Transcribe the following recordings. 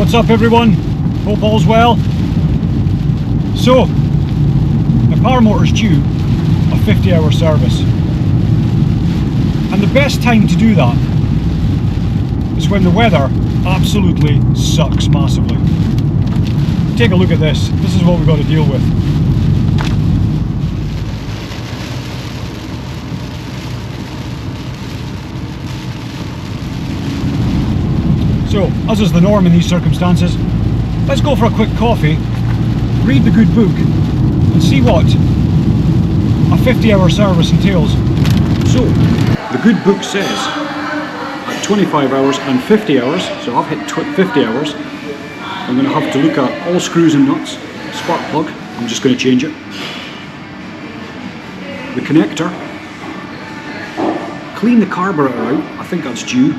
What's up everyone? Hope all's well. So, the Paramotor's due a 50-hour service. And the best time to do that is when the weather absolutely sucks massively. Take a look at this. This is what we've got to deal with. So, as is the norm in these circumstances, let's go for a quick coffee, read the good book, and see what a 50-hour service entails. So, the good book says at 25 hours and 50 hours, so I've hit 50 hours, I'm going to have to look at all screws and nuts, spark plug, I'm just going to change it, the connector, clean the carburetor out, I think that's due,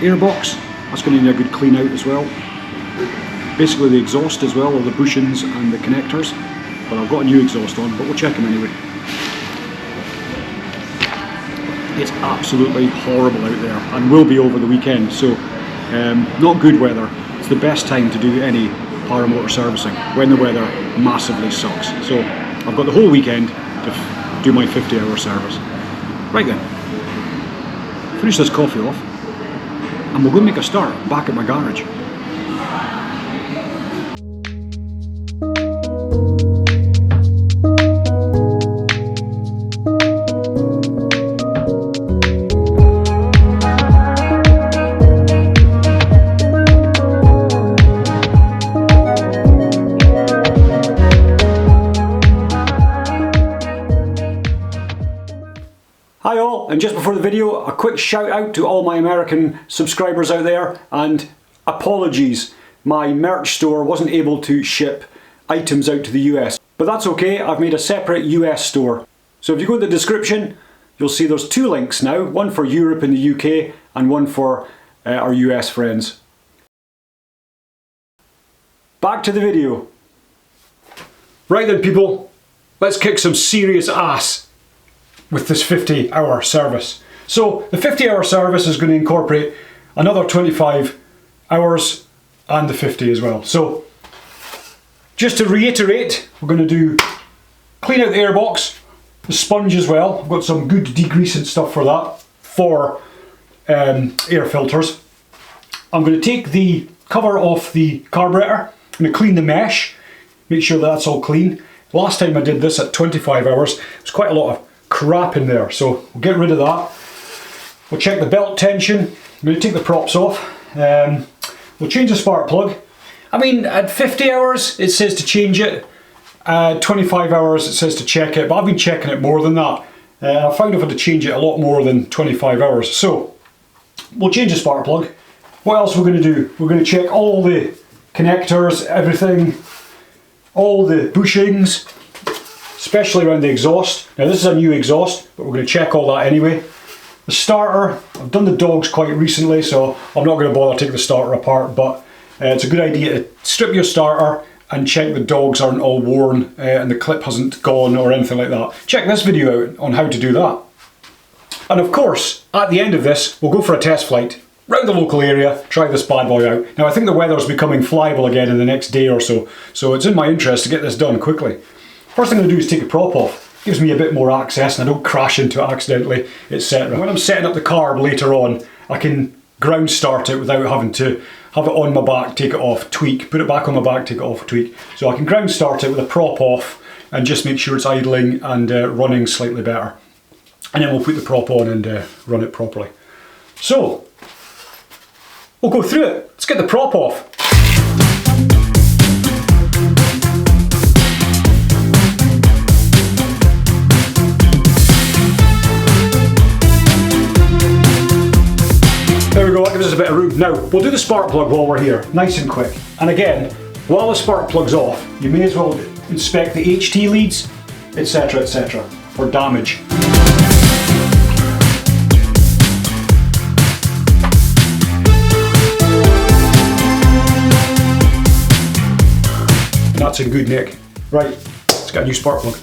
airbox, that's going to need a good clean out as well. Basically the exhaust as well, all the bushings and the connectors. But I've got a new exhaust on, but we'll check them anyway. It's absolutely horrible out there and will be over the weekend, so not good weather. It's the best time to do any paramotor servicing, when the weather massively sucks. So I've got the whole weekend to do my 50-hour service. Right then, finish this coffee off. And we'll go make a start back at my garage. Hi all, and just before the video, a quick shout out to all my American subscribers out there, and apologies, my merch store wasn't able to ship items out to the US. But that's okay, I've made a separate US store. So if you go to the description, you'll see there's two links now, one for Europe and the UK, and one for our US friends. Back to the video. Right then people, let's kick some serious ass with this 50-hour service. So the 50-hour service is going to incorporate another 25 hours and the 50 as well. So just to reiterate, we're going to do clean out the airbox, the sponge as well. I've got some good degreasing stuff for that, for air filters. I'm going to take the cover off the carburetor. I'm going to clean the mesh, make sure that's all clean. Last time I did this at 25 hours, it was quite a lot of crap in there, so we'll get rid of that. We'll check the belt tension. I'm going to take the props off. We'll change the spark plug. I mean, at 50 hours it says to change it, 25 hours it says to check it, but I've been checking it more than that. I found I've had to change it a lot more than 25 hours. So we'll change the spark plug. What else we're going to do? We're going to check all the connectors, everything, all the bushings, especially around the exhaust. Now this is a new exhaust, but we're going to check all that anyway. The starter, I've done the dogs quite recently, so I'm not going to bother taking the starter apart, but it's a good idea to strip your starter and check the dogs aren't all worn and the clip hasn't gone or anything like that. Check this video out on how to do that. And of course, at the end of this, we'll go for a test flight around the local area, try this bad boy out. Now I think the weather's becoming flyable again in the next day or so, so it's in my interest to get this done quickly. First thing I'm going to do is take the prop off. Gives me a bit more access and I don't crash into it accidentally, etc. When I'm setting up the carb later on, I can ground start it without having to have it on my back, take it off, tweak, put it back on my back, take it off, tweak. So I can ground start it with a prop off and just make sure it's idling and running slightly better. And then we'll put the prop on and run it properly. So, we'll go through it. Let's get the prop off. There we go, that gives us a bit of room. Now, we'll do the spark plug while we're here, nice and quick. And again, while the spark plug's off, you may as well inspect the HT leads, etc., for damage. That's in good nick. Right, let's get a new spark plug.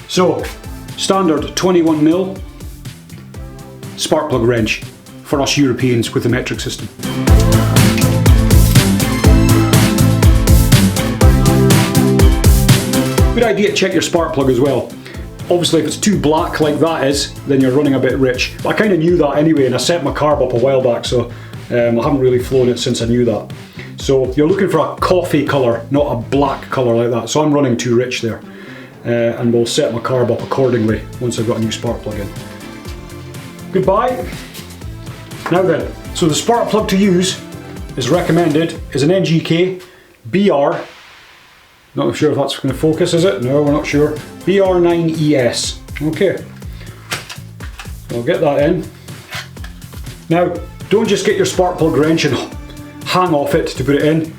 So, standard 21mm spark plug wrench. for us Europeans with the metric system. Good idea to check your spark plug as well. Obviously if it's too black like that is, then you're running a bit rich. But I kind of knew that anyway, and I set my carb up a while back, so I haven't really flown it since I knew that. So you're looking for a coffee colour, not a black colour like that. So I'm running too rich there. And we'll set my carb up accordingly once I've got a new spark plug in. Goodbye. Now then, so the spark plug to use is recommended is an NGK BR. Not sure if that's going to focus, is it? No, we're not sure. BR9ES. Okay. So I'll get that in. Now, don't just get your spark plug wrench and hang off it to put it in.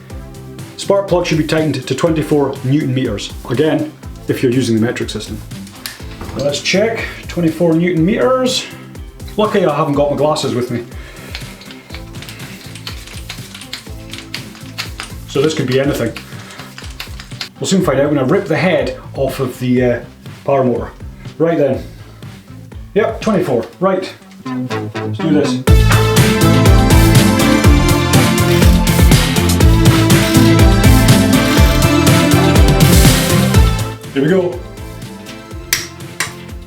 Spark plug should be tightened to 24 Newton meters. Again, if you're using the metric system. Let's check. 24 Newton meters. Lucky I haven't got my glasses with me. So this could be anything. We'll soon find out when I rip the head off of the paramotor. Right then. Yep, 24. Right. Let's do this. Here we go.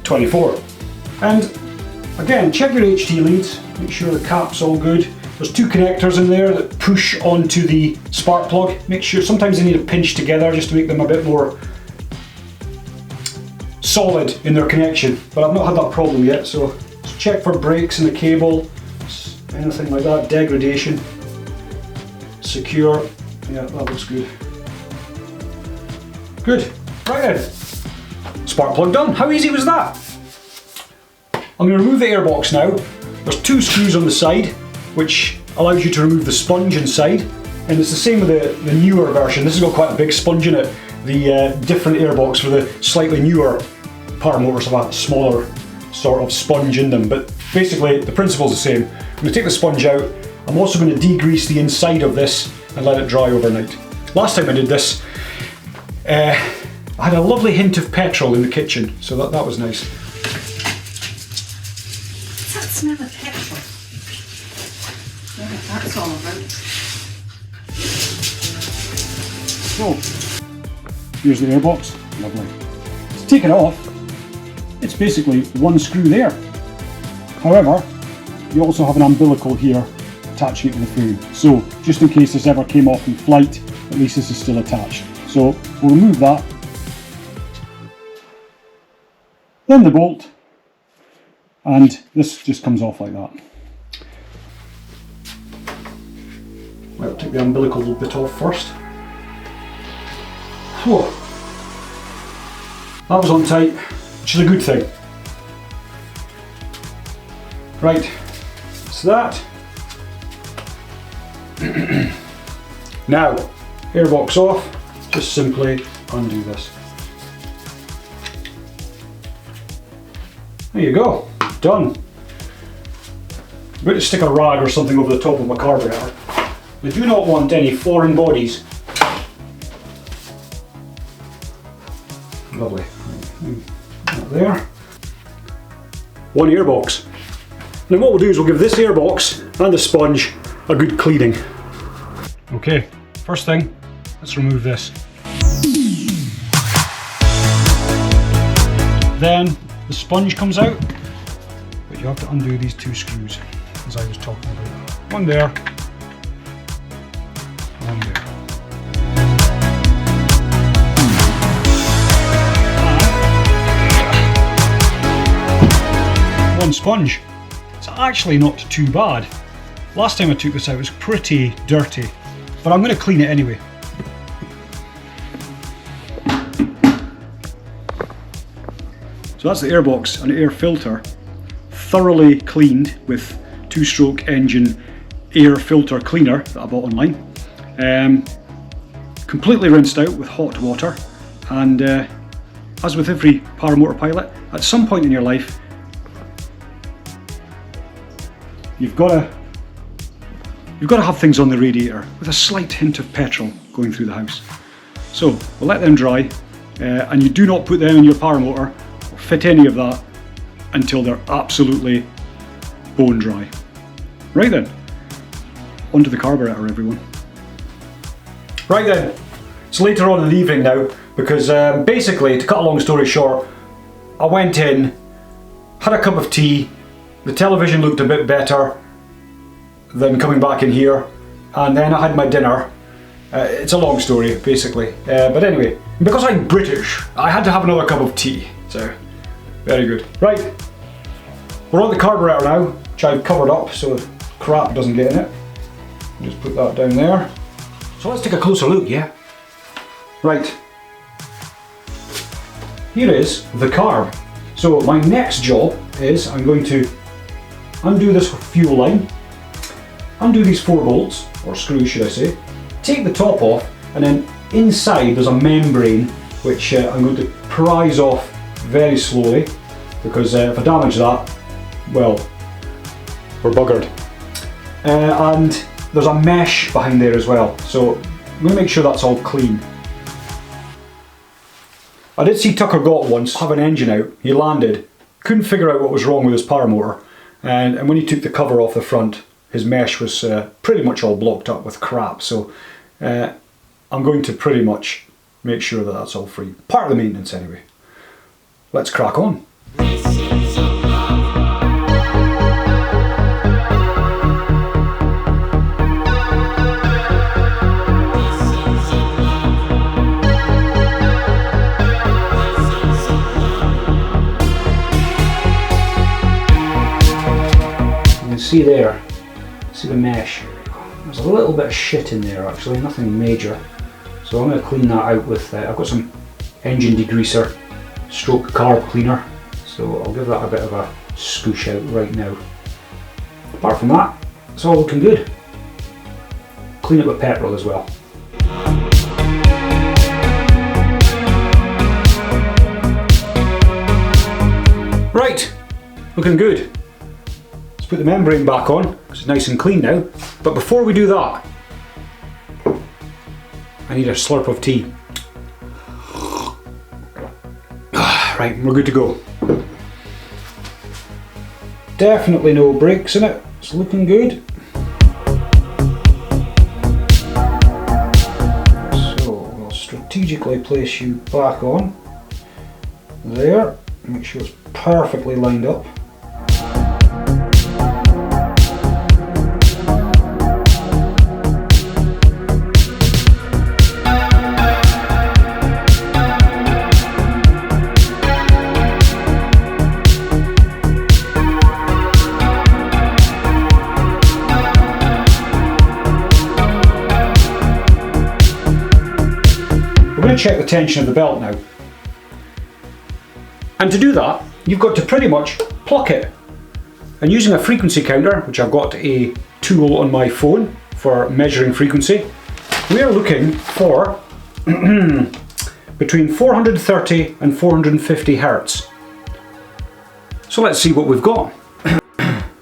24. And again, check your HT leads. Make sure the cap's all good. There's two connectors in there that push onto the spark plug. Make sure, sometimes they need to pinch together just to make them a bit more solid in their connection. But I've not had that problem yet, so let's check for breaks in the cable, anything like that, degradation. Secure, yeah, that looks good. Good, right then. Spark plug done, how easy was that? I'm going to remove the airbox now. There's two screws on the side, which allows you to remove the sponge inside, and it's the same with the newer version. This has got quite a big sponge in it. The different airbox for the slightly newer paramotors have a smaller sort of sponge in them, but basically the principle's the same. I'm going to take the sponge out. I'm also going to degrease the inside of this and let it dry overnight. Last time I did this, I had a lovely hint of petrol in the kitchen, so that was nice. What's that smell of petrol? Yeah, that's all about. So, here's the airbox. Lovely. To take it off, it's basically one screw there. However, you also have an umbilical here attaching it to the frame. So, just in case this ever came off in flight, at least this is still attached. So, we'll remove that. Then the bolt, and this just comes off like that. I'll take the umbilical bit off first. Whoa. That was on tight, which is a good thing. Right, so that. Now, airbox off, just simply undo this. There you go, done. I'm going to stick a rag or something over the top of my carburetor. We do not want any foreign bodies. Lovely. There. One airbox. Then what we'll do is we'll give this airbox and the sponge a good cleaning. Okay, first thing, let's remove this. Then the sponge comes out, but you have to undo these two screws, as I was talking about. One there, one there. One sponge. It's actually not too bad. Last time I took this out it was pretty dirty, but I'm going to clean it anyway. So that's the airbox and air filter, thoroughly cleaned with two-stroke engine air filter cleaner that I bought online. Completely rinsed out with hot water, and as with every paramotor pilot, at some point in your life you've got to have things on the radiator with a slight hint of petrol going through the house. So we'll let them dry, and you do not put them in your paramotor or fit any of that until they're absolutely bone dry. Right then, onto the carburetor, everyone. Right then, it's later on in the evening now, because basically, to cut a long story short, I went in, had a cup of tea, the television looked a bit better than coming back in here, and then I had my dinner. It's a long story, basically. But anyway, because I'm British, I had to have another cup of tea. So, very good. Right, we're on the carburetor now, which I've covered up so crap doesn't get in it. Just put that down there. So let's take a closer look, yeah? Right. Here is the carb. So my next job is I'm going to undo this fuel line, undo these 4 bolts, or screws should I say, take the top off, and then inside there's a membrane which I'm going to prise off very slowly, because if I damage that, well, we're buggered. And there's a mesh behind there as well, so I'm going to make sure that's all clean. I did see Tucker got once have an engine out. He landed, couldn't figure out what was wrong with his paramotor, and when he took the cover off the front, his mesh was pretty much all blocked up with crap. So I'm going to pretty much make sure that that's all free. Part of the maintenance anyway. Let's crack on. See there, see the mesh, there's a little bit of shit in there actually, nothing major, so I'm going to clean that out with, I've got some engine degreaser stroke carb cleaner, so I'll give that a bit of a scoosh out right now. Apart from that, it's all looking good. Clean it with petrol as well. Right, looking good. Let's put the membrane back on, because it's nice and clean now. But before we do that, I need a slurp of tea. Right, we're good to go. Definitely no breaks in it, it's looking good. So we'll strategically place you back on. There, make sure it's perfectly lined up. Check the tension of the belt now. And to do that, you've got to pretty much pluck it. And using a frequency counter, which I've got a tool on my phone for measuring frequency, we are looking for between 430 and 450 Hertz. So let's see what we've got.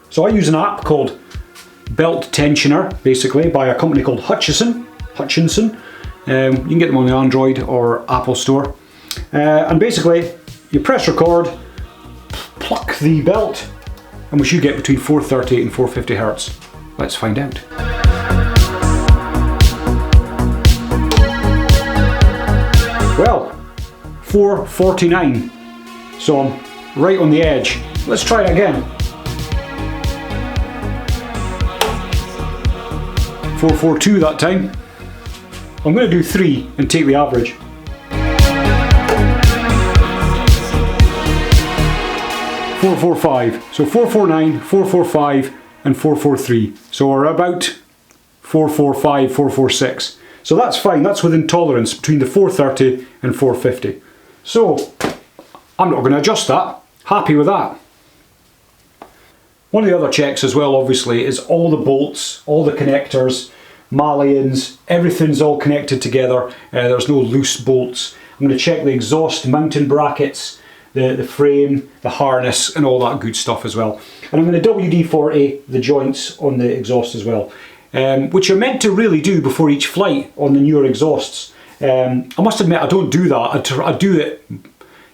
So I use an app called Belt Tensioner, basically by a company called Hutchinson. You can get them on the Android or Apple Store. And basically, you press record, pluck the belt, and we should get between 430 and 450 Hertz. Let's find out. Well, 449. So I'm right on the edge. Let's try it again. 442 that time. I'm going to do 3 and take the average. 445. So 449, 445 and 443. So we're about 445, 446. So that's fine, that's within tolerance between the 430 and 450. So I'm not going to adjust that. Happy with that. One of the other checks as well obviously is all the bolts, all the connectors, mullions, everything's all connected together. There's no loose bolts. I'm going to check the exhaust mounting brackets, the frame, the harness and all that good stuff as well. And I'm going to WD-40 the joints on the exhaust as well, which you're meant to really do before each flight on the newer exhausts. I must admit I don't do that. I do it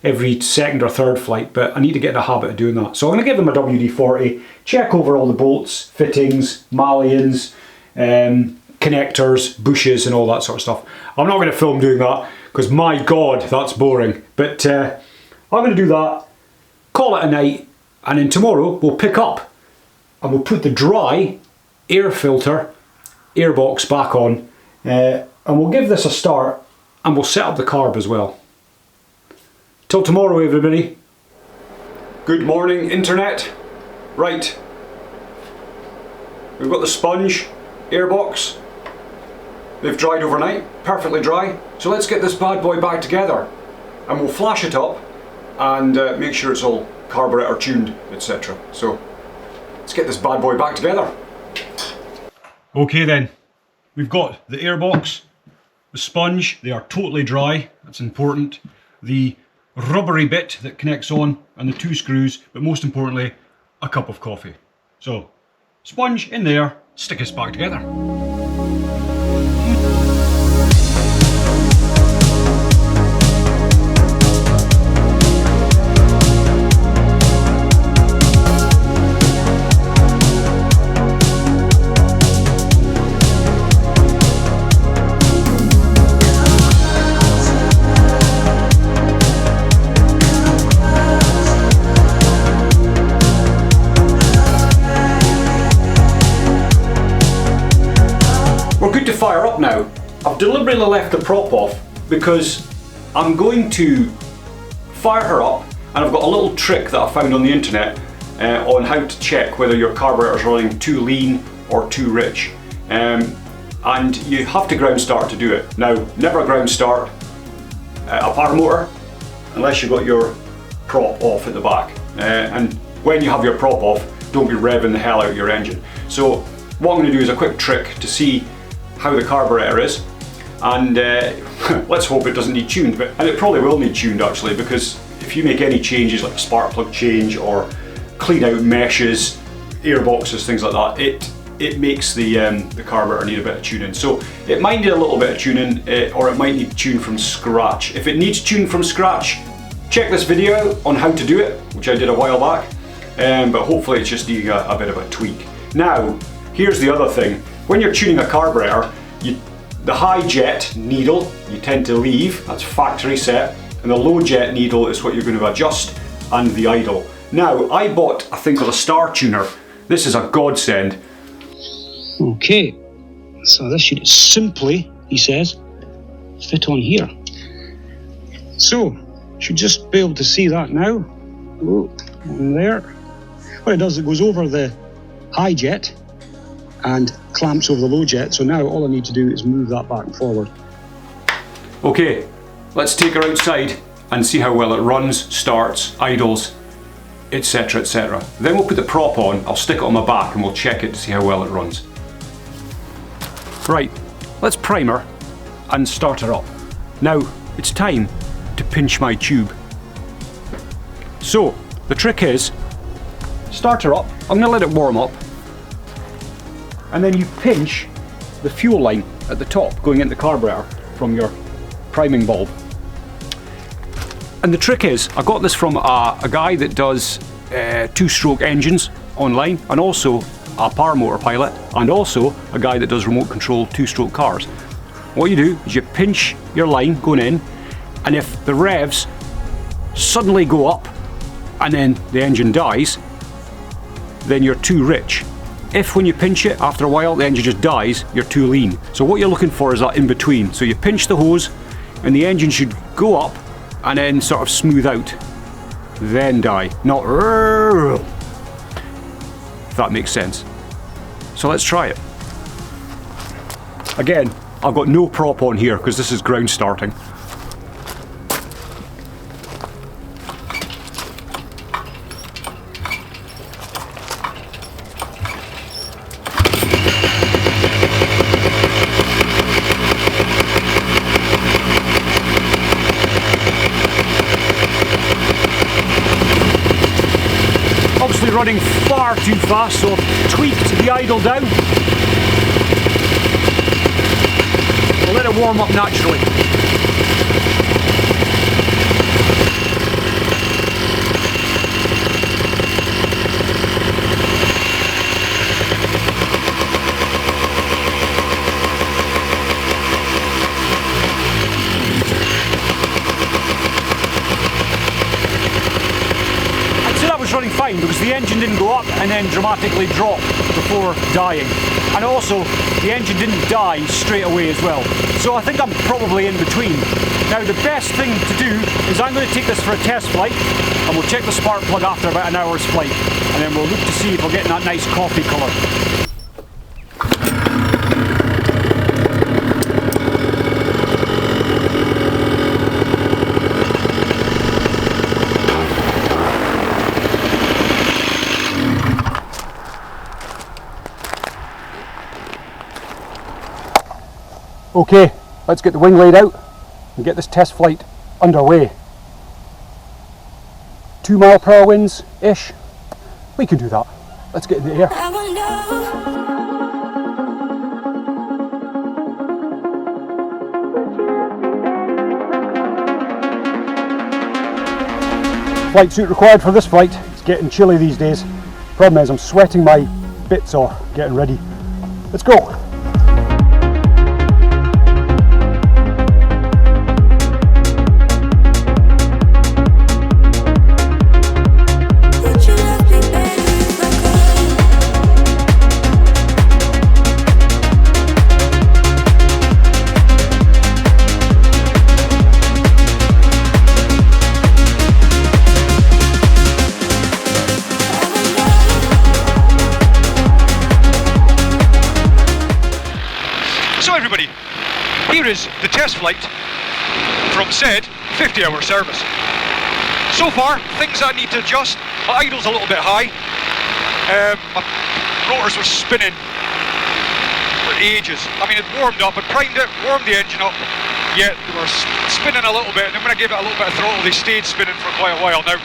every second or third flight, but I need to get in a habit of doing that. So I'm going to give them a WD-40, check over all the bolts, fittings, mullions, connectors, bushes and all that sort of stuff. I'm not going to film doing that because my god, that's boring. But I'm going to do that, call it a night, and then tomorrow we'll pick up and we'll put the dry air filter, airbox back on, and we'll give this a start and we'll set up the carb as well. Till tomorrow, everybody. Good morning, internet. Right, we've got the sponge airbox. They've dried overnight, perfectly dry. So let's get this bad boy back together and we'll flash it up and make sure it's all carburetor tuned, etc. So let's get this bad boy back together. Okay then, we've got the airbox, the sponge, they are totally dry, that's important. The rubbery bit that connects on and the 2 screws, but most importantly, a cup of coffee. So, sponge in there, stick us back together. Fire up now. I've deliberately left the prop off because I'm going to fire her up, and I've got a little trick that I found on the internet on how to check whether your carburetor is running too lean or too rich, and you have to ground start to do it. Now, never ground start a paramotor unless you've got your prop off at the back, and when you have your prop off, don't be revving the hell out of your engine. So what I'm going to do is a quick trick to see how the carburetor is, and let's hope it doesn't need tuned, and it probably will need tuned actually, because if you make any changes like a spark plug change or clean out meshes, airboxes, things like that, it makes the carburetor need a bit of tuning. So it might need a little bit of tuning, or it might need tuned from scratch. If it needs tuned from scratch, check this video on how to do it, which I did a while back, but hopefully it's just needing a bit of a tweak. Now, here's the other thing. When you're tuning a carburetor, the high jet needle you tend to leave, that's factory set, and the low jet needle is what you're going to adjust, and the idle. Now, I bought a thing called a star tuner. This is a godsend. Okay, so this should simply, he says, fit on here. So, should just be able to see that now. Oh, and there. What it does, it goes over the high jet and clamps over the low jet, so now all I need to do is move that back and forward. Okay, let's take her outside and see how well it runs, starts, idles, etc, etc. Then we'll put the prop on, I'll stick it on my back and we'll check it to see how well it runs. Right, let's prime her and start her up. Now, it's time to pinch my tube. So, the trick is, start her up, I'm going to let it warm up, and then you pinch the fuel line at the top going into the carburetor from your priming bulb. And the trick is, I got this from a guy that does 2-stroke engines online, and also a paramotor pilot, and also a guy that does remote control 2-stroke cars. What you do is you pinch your line going in, and if the revs suddenly go up and then the engine dies, then you're too rich. If when you pinch it, after a while the engine just dies, you're too lean. So what you're looking for is that in between. So you pinch the hose and the engine should go up and then sort of smooth out, then die. Not if that makes sense. So let's try it. Again, I've got no prop on here because this is ground starting. Obviously running far too fast, so I've tweaked the idle down. We'll let it warm up naturally. was running fine because the engine didn't go up and then dramatically drop before dying. And also, the engine didn't die straight away as well. So I think I'm probably in between. Now the best thing to do is I'm going to take this for a test flight and we'll check the spark plug after about an hour's flight. And then we'll look to see if we're getting that nice coffee colour. Okay, let's get the wing laid out and get this test flight underway. 2 mile per hour winds-ish. We can do that. Let's get in the air. Flight suit required for this flight. It's getting chilly these days. Problem is I'm sweating my bits off getting ready. Let's go. So everybody, here is the test flight from said 50-hour service. So far, things I need to adjust. My idle's a little bit high. My rotors were spinning for ages. I mean, it warmed up, it primed it, warmed the engine up, yet they were spinning a little bit, and then when I gave it a little bit of throttle, they stayed spinning for quite a while. Now,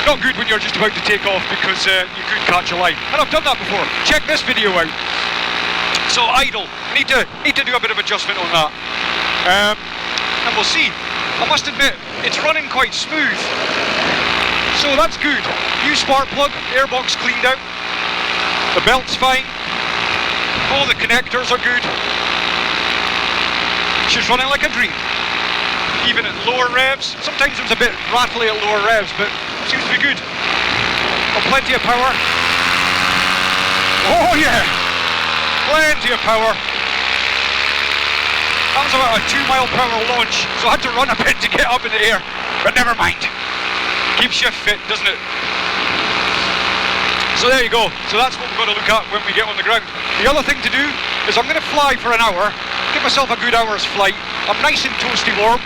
not good when you're just about to take off because you could catch a line. And I've done that before. Check this video out. So idle, need to do a bit of adjustment on that, and we'll see. I must admit, it's running quite smooth, so that's good. New spark plug, airbox cleaned out, the belt's fine, all the connectors are good. She's running like a dream, even at lower revs. Sometimes it was a bit rattly at lower revs, but seems to be good. Got plenty of power. Oh yeah! Plenty of power. That was about a 2 mile per hour launch, so I had to run a bit to get up in the air, but never mind. Keeps you fit, doesn't it? So there you go. So that's what we're going to look at when we get on the ground. The other thing to do is I'm going to fly for an hour, give myself a good hour's flight. I'm nice and toasty warm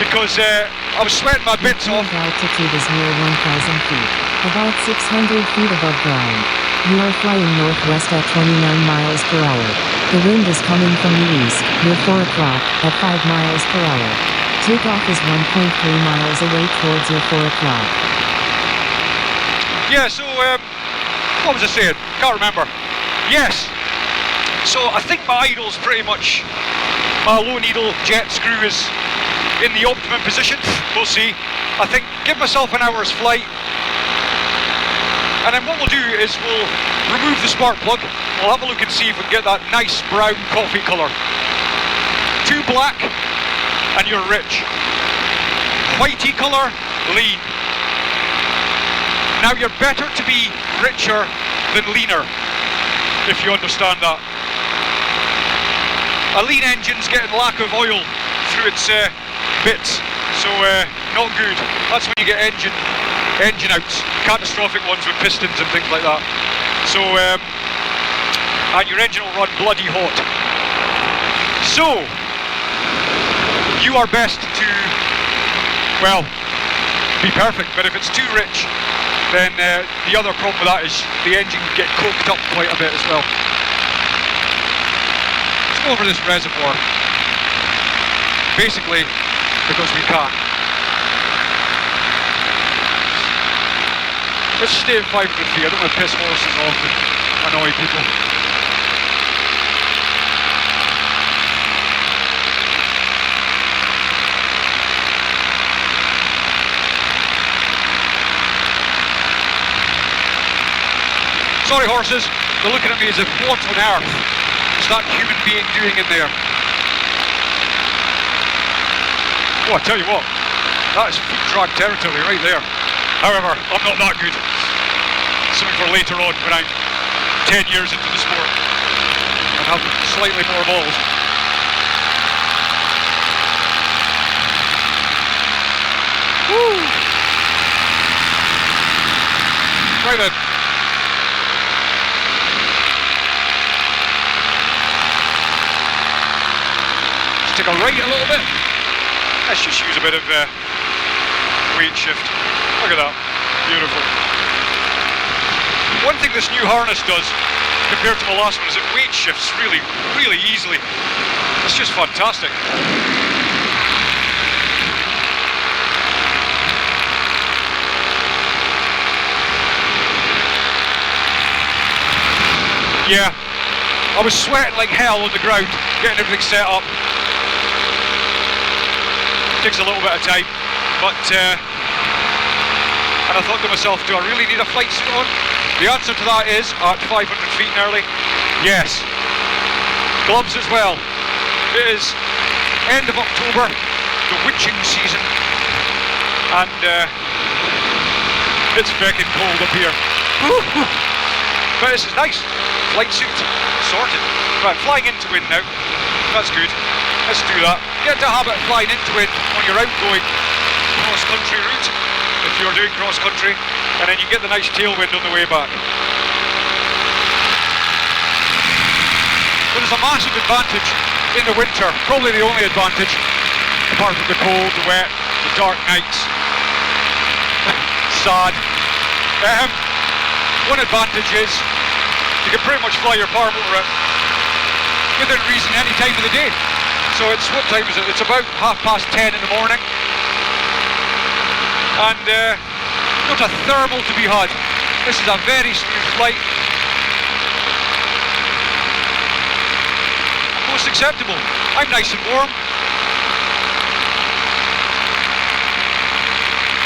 because I was sweating my bits off. Altitude is near 1,000 feet, about 600 feet above ground. You are flying northwest at 29 miles per hour. The wind is coming from the east, near 4 o'clock, at 5 miles per hour. Takeoff is 1.3 miles away towards your 4 o'clock. Yeah, so, what was I saying? Can't remember. Yes. So I think my idle's pretty much, my low needle jet screw is in the optimum position. We'll see. I think give myself an hour's flight. And then what we'll do is we'll remove the spark plug, we'll have a look and see if we can get that nice brown coffee colour. Too black and you're rich. Whitey colour, lean. Now you're better to be richer than leaner, if you understand that. A lean engine's getting lack of oil through its bits, so not good. That's when you get engine outs, catastrophic ones with pistons and things like that. So, and your engine will run bloody hot. So, you are best to, well, be perfect, but if it's too rich, then the other problem with that is the engine can get coked up quite a bit as well. Let's go over this reservoir. Basically, because we can. Let's stay at 500 feet. I don't want to piss horses off and annoy people. Sorry horses, they're looking at me as if what on earth is that human being doing in there? Oh, I tell you what, that is foot drag territory right there. However, I'm not that good. Something for later on when I'm 10 years into the sport and have slightly more balls. Woo! Right then. Let's take a right a little bit. Let's just use a bit of weight shift. Look at that. Beautiful. One thing this new harness does compared to the last one is it weight shifts really, really easily. It's just fantastic. Yeah, I was sweating like hell on the ground, getting everything set up. Takes a little bit of time, but and I thought to myself, do I really need a flight suit on? The answer to that is, at 500 feet nearly, yes. Gloves as well. It is end of October, the witching season, and it's fucking cold up here. But this is nice. Flight suit sorted. Right, flying into wind now. That's good. Let's do that. Get into a habit of flying into wind on your outgoing cross-country route, if you're doing cross-country, and then you get the nice tailwind on the way back. But there's a massive advantage in the winter, probably the only advantage, apart from the cold, the wet, the dark nights. Sad. One advantage is you can pretty much fly your paramotor within reason any time of the day. So it's, what time is it? It's about 10:30 in the morning. And not a thermal to be had. This is a very smooth flight. Most acceptable. I'm nice and warm.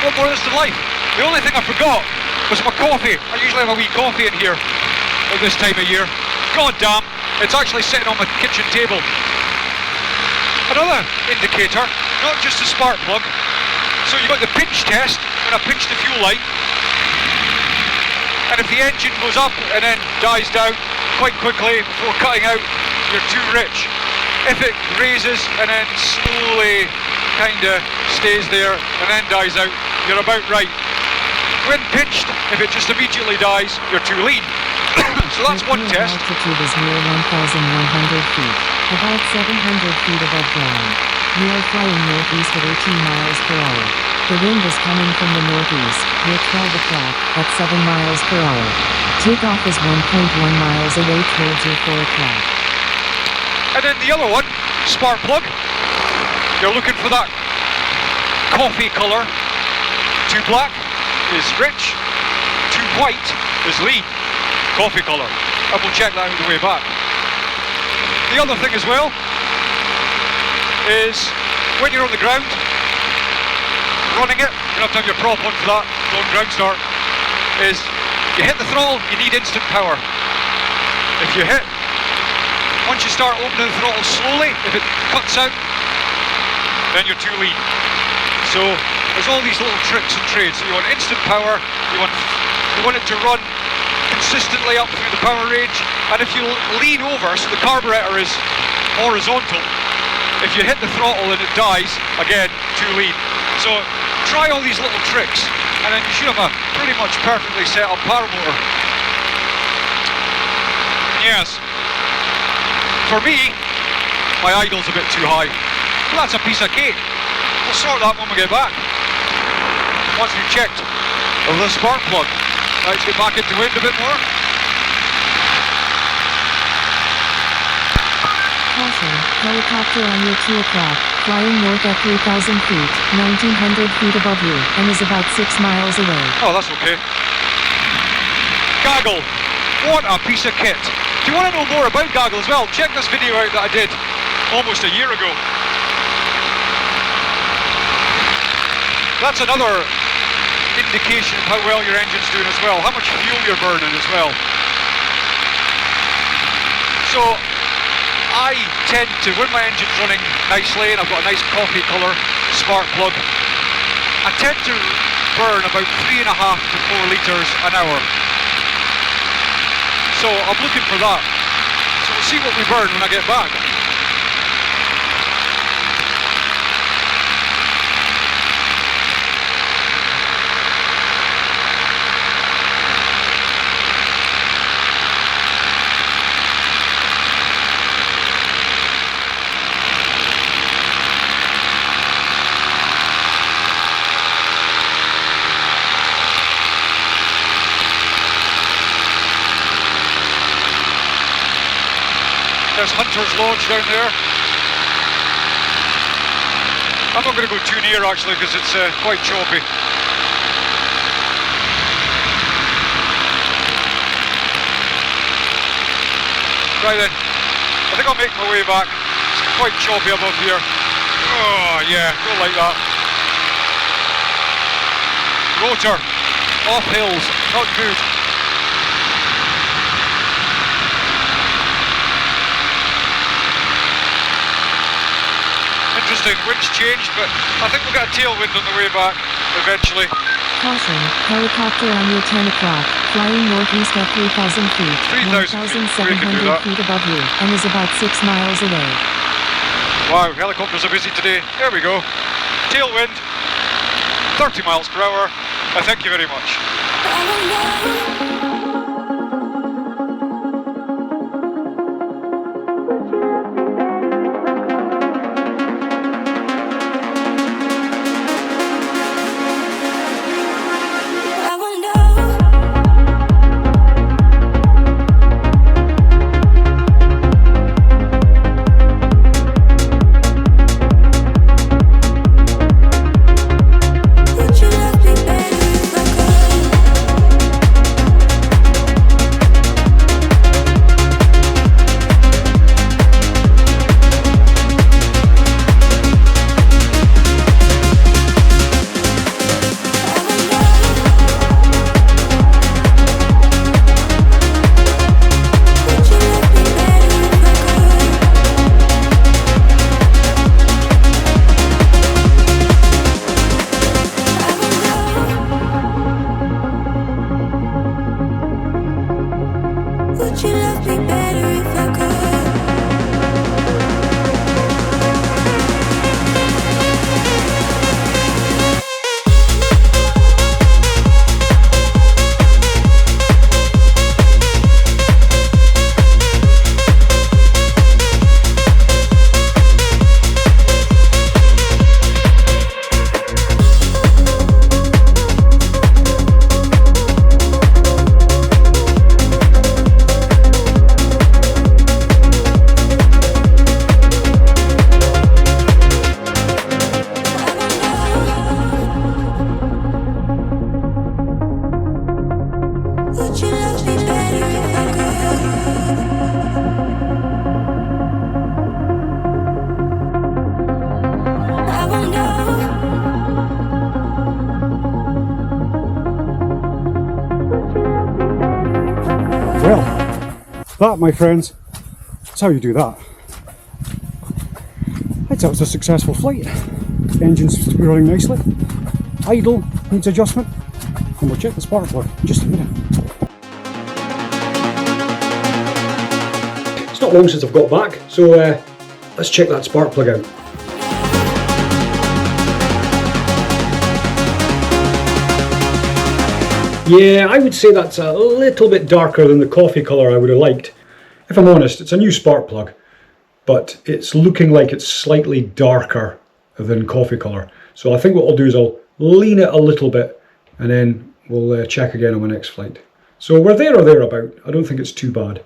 What more is to life? The only thing I forgot was my coffee. I usually have a wee coffee in here at this time of year. God damn, it's actually sitting on my kitchen table. Another indicator, not just a spark plug. So you've got the pinch test, when I pinch the fuel line. And if the engine goes up and then dies down quite quickly before cutting out, you're too rich. If it raises and then slowly kinda stays there and then dies out, you're about right. When pinched, if it just immediately dies, you're too lean. So that's one test. Altitude is near 1,100 feet, about 700 feet above ground. We are flying northeast at 18 miles per hour. The wind is coming from the northeast, near 12 o'clock, at 7 miles per hour. Takeoff is 1.1 miles away towards your 4 o'clock. And then the other one, spark plug. You're looking for that coffee colour. Too black is rich, too white is lean. Coffee colour. And we'll check that out the way back. The other thing as well is when you're on the ground, running it, you don't have to have your prop on for that, on ground start, is you hit the throttle, you need instant power. If you hit, once you start opening the throttle slowly, if it cuts out, then you're too lean. So there's all these little tricks and trades. So you want instant power, you want it to run consistently up through the power range, and if you lean over, so the carburetor is horizontal, if you hit the throttle and it dies, again, too lean. So try all these little tricks, and then you should have a pretty much perfectly set up paramotor. Yes, for me, my idle's a bit too high. Well, that's a piece of cake. We'll sort that when we get back. Once we've checked the spark plug. Let's get back into wind a bit more. Caution, helicopter on your 2 o'clock, flying north at 3,000 feet, 1,900 feet above you, and is about 6 miles away. Oh, that's okay. Gaggle, what a piece of kit. If you want to know more about Gaggle as well, check this video out that I did almost a year ago. That's another indication of how well your engine's doing as well, how much fuel you're burning as well. So I tend to, when my engine's running nicely and I've got a nice coffee colour spark plug, I tend to burn about 3.5 to 4 litres an hour. So I'm looking for that. So we'll see what we burn when I get back. There's Hunter's Lodge down there. I'm not going to go too near actually because it's quite choppy. Right then, I think I'll make my way back. It's quite choppy above here. Oh yeah, go like that. Rotor, off hills, not good. Interesting, wind's changed, but I think we'll get a tailwind on the way back eventually. Caution, helicopter on your 10 o'clock, flying northeast at 3,000 feet, 1,700 feet above you, and is about 6 miles away. Wow, helicopters are busy today. There we go. Tailwind, 30 miles per hour. Thank you very much. Well, that, my friends, that's how you do that. I'd say it was a successful flight. Engine seems to be running nicely. Idle needs adjustment. And we'll check the spark plug in just a minute. It's not long since I've got back, so let's check that spark plug out. Yeah, I would say that's a little bit darker than the coffee colour I would have liked. If I'm honest, it's a new spark plug, but it's looking like it's slightly darker than coffee colour. So I think what I'll do is I'll lean it a little bit and then we'll check again on my next flight. So we're there or thereabout. I don't think it's too bad.